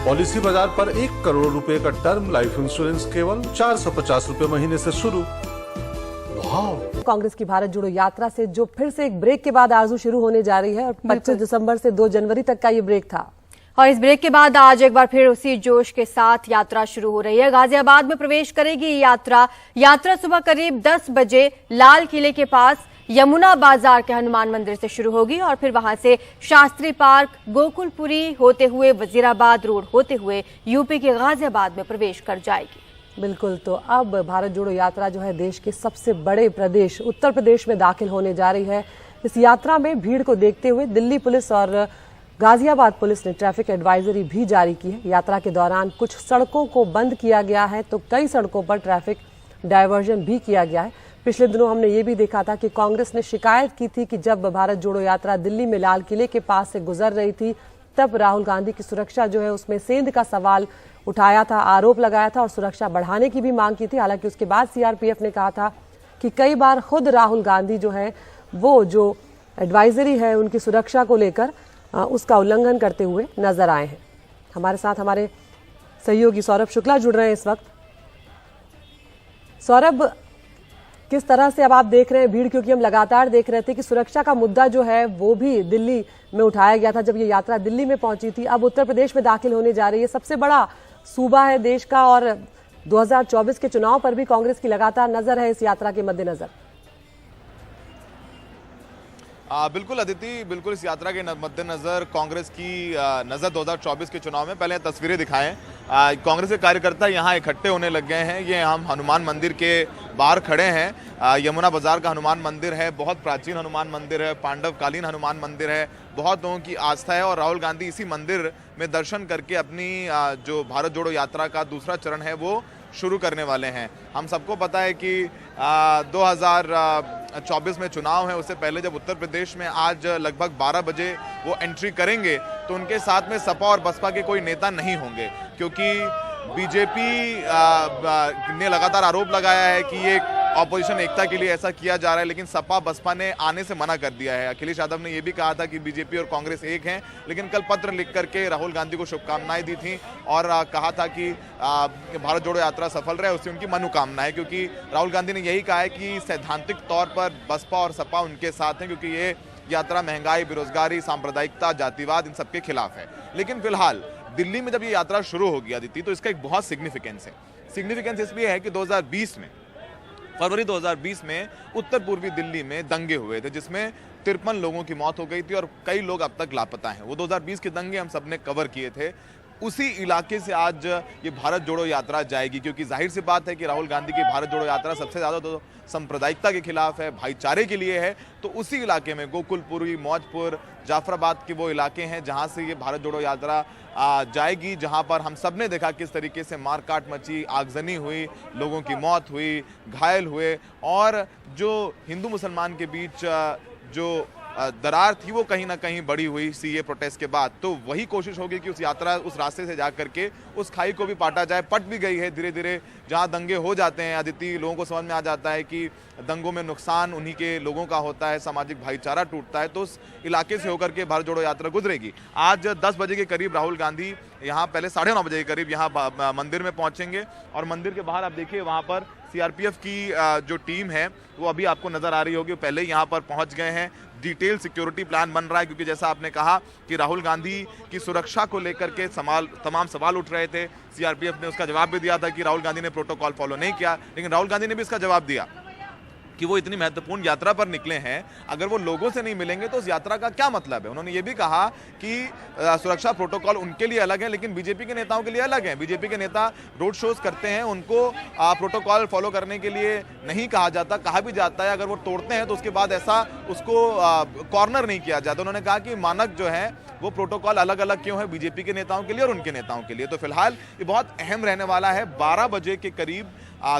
Policy बाजार पर 1 करोड़ रुपए का टर्म लाइफ इंश्योरेंस केवल 450 रुपए महीने से शुरू। वाह! कांग्रेस की भारत जोड़ो यात्रा से जो फिर से एक ब्रेक के बाद आरजू शुरू होने जा रही है और 25 दिसंबर से 2 जनवरी तक का ये ब्रेक था और इस ब्रेक के बाद आज एक बार फिर उसी जोश के साथ यात्रा शुरू हो रही है। गाजियाबाद में प्रवेश करेगी ये यात्रा सुबह करीब 10 बजे लाल किले के पास यमुना बाजार के हनुमान मंदिर से शुरू होगी और फिर वहां से शास्त्री पार्क, गोकुलपुरी होते हुए वजीराबाद रोड होते हुए यूपी के गाजियाबाद में प्रवेश कर जाएगी। बिल्कुल, तो अब भारत जोड़ो यात्रा जो है देश के सबसे बड़े प्रदेश उत्तर प्रदेश में दाखिल होने जा रही है। इस यात्रा में भीड़ को देखते हुए दिल्ली पुलिस और गाजियाबाद पुलिस ने ट्रैफिक एडवाइजरी भी जारी की है। यात्रा के दौरान कुछ सड़कों को बंद किया गया है तो कई सड़कों पर ट्रैफिक डायवर्जन भी किया गया है। पिछले दिनों हमने ये भी देखा था कि कांग्रेस ने शिकायत की थी कि जब भारत जोड़ो यात्रा दिल्ली में लाल किले के पास से गुजर रही थी तब राहुल गांधी की सुरक्षा जो है उसमें सेंध का सवाल उठाया था, आरोप लगाया था और सुरक्षा बढ़ाने की भी मांग की थी। हालांकि उसके बाद सीआरपीएफ ने कहा था कि कई बार खुद राहुल गांधी जो है वो जो एडवाइजरी है उनकी सुरक्षा को लेकर उसका उल्लंघन करते हुए नजर आए हैं। हमारे साथ हमारे सहयोगी सौरभ शुक्ला जुड़ रहे हैं इस वक्त। सौरभ, किस तरह से अब आप देख रहे हैं भीड़, क्योंकि हम लगातार देख रहे थे कि सुरक्षा का मुद्दा जो है वो भी दिल्ली में उठाया गया था जब ये यात्रा दिल्ली में पहुंची थी। अब उत्तर प्रदेश में दाखिल होने जा रही है, सबसे बड़ा सूबा है देश का और 2024 के चुनाव पर भी कांग्रेस की लगातार नजर है इस यात्रा के मद्देनजर। बिल्कुल अदिति, बिल्कुल इस यात्रा के मद्देनजर कांग्रेस की नज़र 2024 के चुनाव में पहले तस्वीरें दिखाएं। कांग्रेस के कार्यकर्ता यहाँ इकट्ठे होने लग गए हैं। ये हम हनुमान मंदिर के बाहर खड़े हैं। यमुना बाजार का हनुमान मंदिर है, बहुत प्राचीन हनुमान मंदिर है, पांडवकालीन हनुमान मंदिर है, बहुत लोगों की आस्था है और राहुल गांधी इसी मंदिर में दर्शन करके अपनी जो भारत जोड़ो यात्रा का दूसरा चरण है वो शुरू करने वाले हैं। हम सबको पता है कि 2024 में चुनाव है, उससे पहले जब उत्तर प्रदेश में आज लगभग 12 बजे वो एंट्री करेंगे तो उनके साथ में सपा और बसपा के कोई नेता नहीं होंगे, क्योंकि बीजेपी ने लगातार आरोप लगाया है कि ये ऑपोजिशन एकता के लिए ऐसा किया जा रहा है, लेकिन सपा बसपा ने आने से मना कर दिया है। अखिलेश यादव ने यह भी कहा था कि बीजेपी और कांग्रेस एक हैं, लेकिन कल पत्र लिख करके राहुल गांधी को शुभकामनाएं दी थी और कहा था कि भारत जोड़ो यात्रा सफल रहे, उससे उनकी मनोकामना है, क्योंकि राहुल गांधी ने यही कहा है कि सैद्धांतिक तौर पर बसपा और सपा उनके साथ हैं, क्योंकि ये यात्रा महंगाई, बेरोजगारी, सांप्रदायिकता, जातिवाद इन सबके खिलाफ है। लेकिन फिलहाल दिल्ली में जब ये यात्रा शुरू होगी अदिति, तो इसका एक बहुत सिग्निफिकेंस है। सिग्निफिकेंस इसलिए है कि 2020 में फरवरी 2020 में उत्तर पूर्वी दिल्ली में दंगे हुए थे जिसमें 53 लोगों की मौत हो गई थी और कई लोग अब तक लापता हैं। वो 2020 के दंगे हम सबने कवर किए थे। उसी इलाके से आज ये भारत जोड़ो यात्रा जाएगी, क्योंकि जाहिर सी बात है कि राहुल गांधी की भारत जोड़ो यात्रा सबसे ज़्यादा तो सांप्रदायिकता के खिलाफ है, भाईचारे के लिए है। तो उसी इलाके में गोकुलपुरी, मौजपुर, जाफराबाद के वो इलाके हैं जहां से ये भारत जोड़ो यात्रा जाएगी, जहां पर हम सब ने देखा किस तरीके से मारकाट मची, आगजनी हुई, लोगों की मौत हुई, घायल हुए और जो हिंदू मुसलमान के बीच जो दरार थी वो कहीं ना कहीं बड़ी हुई सीए प्रोटेस्ट के बाद। तो वही कोशिश होगी कि उस यात्रा उस रास्ते से जा करके उस खाई को भी पाटा जाए। पट भी गई है धीरे धीरे। जहां दंगे हो जाते हैं अदिति, लोगों को समझ में आ जाता है कि दंगों में नुकसान उन्हीं के लोगों का होता है, सामाजिक भाईचारा टूटता है, तो उस इलाके से होकर के भारत जोड़ो यात्रा गुजरेगी। आज 10 बजे के करीब राहुल गांधी यहाँ पहले 9:30 बजे के करीब यहाँ मंदिर में पहुंचेंगे और मंदिर के बाहर आप देखिए वहाँ पर सीआरपीएफ की जो टीम है वो अभी आपको नजर आ रही होगी, पहले ही यहाँ पर पहुंच गए हैं। डिटेल सिक्योरिटी प्लान बन रहा है, क्योंकि जैसा आपने कहा कि राहुल गांधी की सुरक्षा को लेकर के तमाम सवाल उठ रहे थे। सीआरपीएफ ने उसका जवाब भी दिया था कि राहुल गांधी ने प्रोटोकॉल फॉलो नहीं किया, लेकिन राहुल गांधी ने भी इसका जवाब दिया कि वो इतनी महत्वपूर्ण यात्रा पर निकले हैं, अगर वो लोगों से नहीं मिलेंगे तो उस यात्रा का क्या मतलब है। उन्होंने ये भी कहा कि सुरक्षा प्रोटोकॉल उनके लिए अलग है लेकिन बीजेपी के नेताओं के लिए अलग है। बीजेपी के नेता रोड शोज करते हैं, उनको प्रोटोकॉल फॉलो करने के लिए नहीं कहा जाता, कहा भी जाता है अगर वो तोड़ते हैं तो उसके बाद ऐसा उसको कॉर्नर नहीं किया जाता। उन्होंने कहा कि मानक जो है वो प्रोटोकॉल अलग अलग क्यों है बीजेपी के नेताओं के लिए और उनके नेताओं के लिए। तो फिलहाल ये बहुत अहम रहने वाला है। 12 बजे के करीब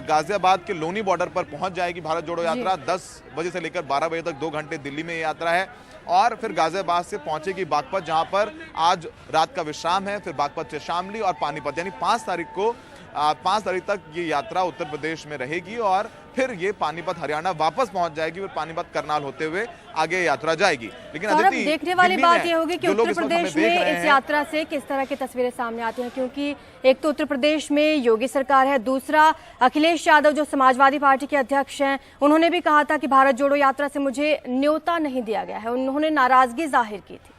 गाजियाबाद के लोनी बॉर्डर पर पहुंच जाएगी भारत जोड़ो यात्रा। 10 बजे से लेकर 12 बजे तक 2 घंटे दिल्ली में यात्रा है। और फिर गाजियाबाद से पहुंचेगी बागपत, जहां पर आज रात का विश्राम है। फिर बागपत से शामली और पानीपत, यानी 5 तारीख तक ये यात्रा उत्तर प्रदेश में रहेगी और फिर ये पानीपत हरियाणा वापस पहुंच जाएगी। फिर पानीपत करनाल होते हुए आगे यात्रा जाएगी। लेकिन अदिति, देखने वाली बात ये होगी कि उत्तर प्रदेश में इस यात्रा से किस तरह की तस्वीरें सामने आती हैं, क्योंकि एक तो उत्तर प्रदेश में योगी सरकार है, दूसरा अखिलेश यादव जो समाजवादी पार्टी के अध्यक्ष हैं, उन्होंने भी कहा था कि भारत जोड़ो यात्रा से मुझे न्योता नहीं दिया गया है, उन्होंने नाराजगी जाहिर की थी।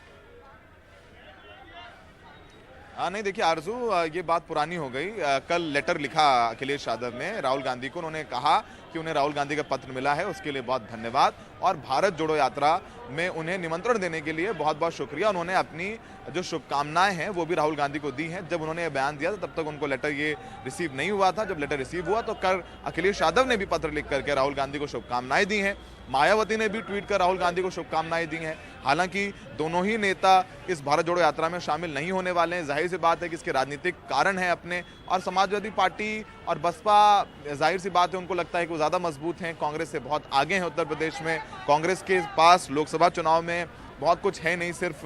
नहीं, देखिए आरजू, ये बात पुरानी हो गई। कल लेटर लिखा अखिलेश यादव ने राहुल गांधी को, उन्होंने कहा कि उन्हें राहुल गांधी का पत्र मिला है, उसके लिए बहुत धन्यवाद और भारत जोड़ो यात्रा में उन्हें निमंत्रण देने के लिए बहुत बहुत शुक्रिया। उन्होंने अपनी जो शुभकामनाएं हैं वो भी राहुल गांधी को दी हैं। जब उन्होंने ये बयान दिया था तब तक उनको लेटर ये रिसीव नहीं हुआ था। जब लेटर रिसीव हुआ तो कल अखिलेश यादव ने भी पत्र लिख करके राहुल गांधी को शुभकामनाएं दी हैं। मायावती ने भी ट्वीट कर राहुल गांधी को शुभकामनाएं दी हैं। हालांकि दोनों ही नेता इस भारत जोड़ो यात्रा में शामिल नहीं होने वाले हैं। जाहिर सी बात है कि इसके राजनीतिक कारण हैं अपने, और समाजवादी पार्टी और बसपा, जाहिर सी बात है उनको लगता है कि वो ज़्यादा मजबूत हैं, कांग्रेस से बहुत आगे हैं उत्तर प्रदेश में। कांग्रेस के पास लोकसभा चुनाव में बहुत कुछ है नहीं, सिर्फ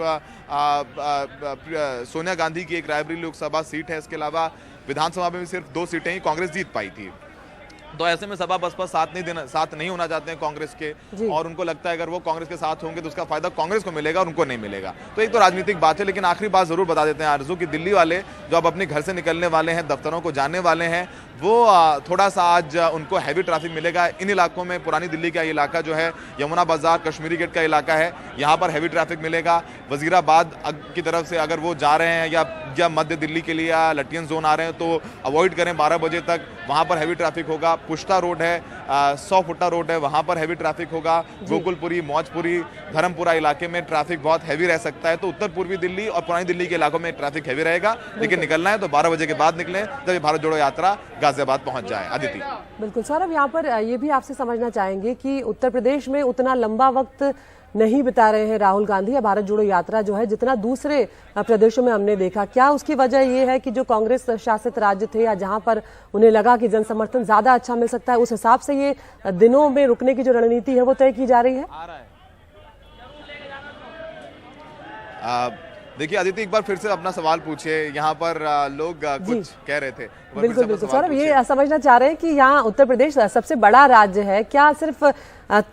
सोनिया गांधी की एक रायबरेली लोकसभा सीट है, इसके अलावा विधानसभा में भी सिर्फ 2 सीटें ही कांग्रेस जीत पाई थी। तो ऐसे में सपा बसपा साथ नहीं होना चाहते हैं कांग्रेस के, और उनको लगता है अगर वो कांग्रेस के साथ होंगे तो उसका फायदा कांग्रेस को मिलेगा और उनको नहीं मिलेगा। तो एक तो राजनीतिक बात है। लेकिन आखिरी बात जरूर बता देते हैं आरजू की दिल्ली वाले जो अब अपने घर से निकलने वाले हैं, दफ्तरों को जाने वाले हैं, वो थोड़ा सा आज उनको हैवी ट्रैफिक मिलेगा इन इलाकों में। पुरानी दिल्ली का इलाका जो है, यमुना बाजार, कश्मीरी गेट का इलाका है, यहाँ पर हैवी ट्रैफिक मिलेगा। वजीराबाद की तरफ से अगर वो जा रहे हैं या मध्य दिल्ली के लिए या लटियन जोन आ रहे हैं तो अवॉइड करें 12 बजे तक, वहाँ पर हैवी ट्रैफिक होगा। पुष्टा रोड है, 100 फुटा रोड है, वहाँ पर हैवी ट्रैफिक होगा। गोकुलपुरी, मौजपुरी, धर्मपुरा इलाके में ट्रैफिक बहुत हैवी रह सकता है। तो उत्तर पूर्वी दिल्ली और पुरानी दिल्ली के इलाकों में ट्रैफिक हैवी रहेगा। लेकिन निकलना है तो 12 बजे के बाद निकलें, जब ये भारत जोड़ो यात्रा गाजियाबाद पहुंच जाए। अदिति, बिल्कुल सौरभ, यहाँ पर ये भी आपसे समझना चाहेंगे कि उत्तर प्रदेश में उतना लंबा वक्त नहीं बिता रहे हैं राहुल गांधी या भारत जोड़ो यात्रा जो है जितना दूसरे प्रदेशों में हमने देखा। क्या उसकी वजह ये है कि जो कांग्रेस शासित राज्य थे या जहां पर उन्हें लगा कि जन समर्थन ज्यादा अच्छा मिल सकता है, उस हिसाब से ये दिनों में रुकने की जो रणनीति है वो तय की जा रही है? देखिए अदिति, एक बार फिर से अपना सवाल पूछिए। यहाँ पर लोग कुछ कह रहे थे। बिल्कुल बिल्कुल सौरभ, ये समझना चाह रहे हैं कि यहाँ उत्तर प्रदेश सबसे बड़ा राज्य है, क्या सिर्फ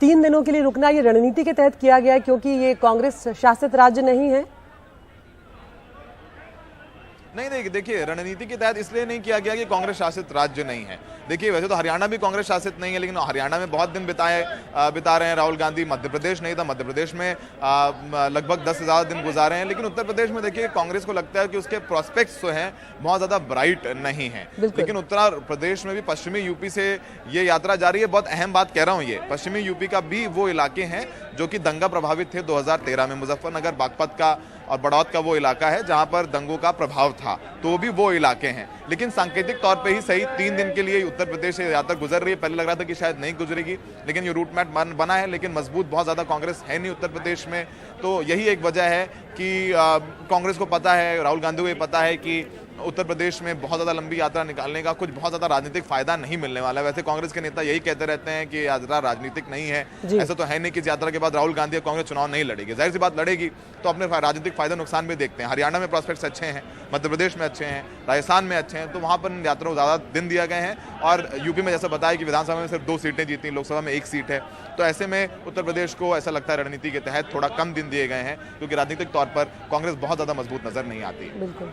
3 दिनों के लिए रुकना ये रणनीति के तहत किया गया है क्योंकि ये कांग्रेस शासित राज्य नहीं है? नहीं, देखिए रणनीति के तहत इसलिए नहीं किया गया कि कांग्रेस शासित राज्य नहीं है। देखिए वैसे तो हरियाणा भी कांग्रेस शासित नहीं है, लेकिन हरियाणा में बहुत दिन बिता रहे हैं राहुल गांधी। मध्य प्रदेश नहीं था, मध्य प्रदेश में लगभग 10 से ज़्यादा दिन गुजारे हैं। लेकिन उत्तर प्रदेश में देखिए कांग्रेस को लगता है कि उसके प्रोस्पेक्ट्स जो हैं बहुत ज़्यादा ब्राइट नहीं है। लेकिन उत्तर प्रदेश में भी पश्चिमी यूपी से ये यात्रा जारी है। बहुत अहम बात कह रहा हूँ, ये पश्चिमी यूपी का भी वो इलाके हैं जो कि दंगा प्रभावित थे 2013 में। मुजफ्फरनगर, बागपत का और बड़ौद का वो इलाका है जहां पर दंगों का प्रभाव था, तो भी वो इलाके हैं। लेकिन सांकेतिक तौर पे ही सही 3 दिन के लिए उत्तर प्रदेश से यात्रा गुजर रही है। पहले लग रहा था कि शायद नहीं गुजरेगी, लेकिन ये रूट मैप बना है। लेकिन मजबूत बहुत ज़्यादा कांग्रेस है नहीं उत्तर प्रदेश में, तो यही एक वजह है कि कांग्रेस को पता है, राहुल गांधी को ये पता है कि उत्तर प्रदेश में बहुत ज़्यादा लंबी यात्रा निकालने का कुछ बहुत ज़्यादा राजनीतिक फायदा नहीं मिलने वाला है। वैसे कांग्रेस के नेता यही कहते रहते हैं कि यात्रा राजनीतिक नहीं है। ऐसा तो है नहीं कि इस यात्रा के बाद राहुल गांधी और कांग्रेस चुनाव नहीं लड़ेगी। जाहिर सी बात लड़ेगी, तो अपने राजनीतिक फायदा नुकसान भी देखते हैं। हरियाणा में प्रोस्पेक्ट्स अच्छे हैं, मध्य प्रदेश में अच्छे हैं, राजस्थान में अच्छे हैं, तो वहाँ पर यात्रा को ज़्यादा दिन दिया गए हैं। और यूपी में जैसा बताया कि विधानसभा में सिर्फ 2 सीटें जीती, लोकसभा में 1 सीट है। तो ऐसे में उत्तर प्रदेश को ऐसा लगता है रणनीति के तहत थोड़ा कम दिन दिए गए हैं, क्योंकि राजनीतिक तौर पर कांग्रेस बहुत ज़्यादा मजबूत नजर नहीं आती। बिल्कुल।